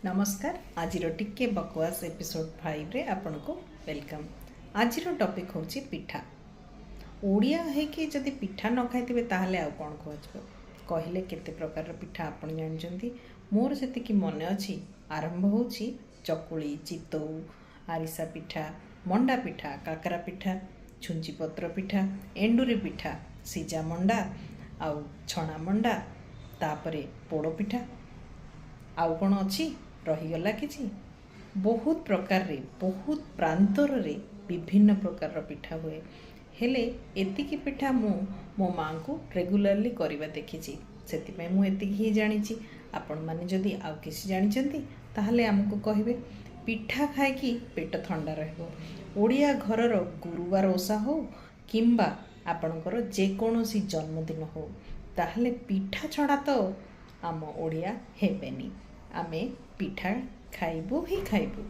नमस्कार। आज टिके बकवास एपिसोड 5 रे आपन को वेलकम। आज टॉपिक होची पिठा। ओडिया है कि जदि पिठा न खाइथिबे ताहले आ कोन कहजबो कहले केते प्रकार पिठा आपन जानचंती। मोर सेति कि मन अछि आरंभ होची चकुली, चितौ, आरिसा पिठा, मंडा पिठा, काकरा पिठा, छुंची पत्र पिठा, एंडुरी पिठा, सीजा मंडा आउ छणा मंडा, तापरे पोड़ पिठा। आउ कौन अच्छी रहीगला कि बहुत प्रकार रे बहुत प्रांतर रे विभिन्न प्रकार पिठा हुए हेले एतिकी पिठा मो माँ को रेगुलाली करवा देखी से मुझे ही जानी। आपण मैंने जदि आउ किसी जानी ताहले आमको कहे पिठा खाई पेट ठंडा रहिया घरर गुरुवार ओषा हो किंबा आपणकर जेकोसी जन्मदिन हो ताहले पिठा छड़ा तो आम ओडिया हेबेनी। आमे पिठा खाइबू ही खाइबू।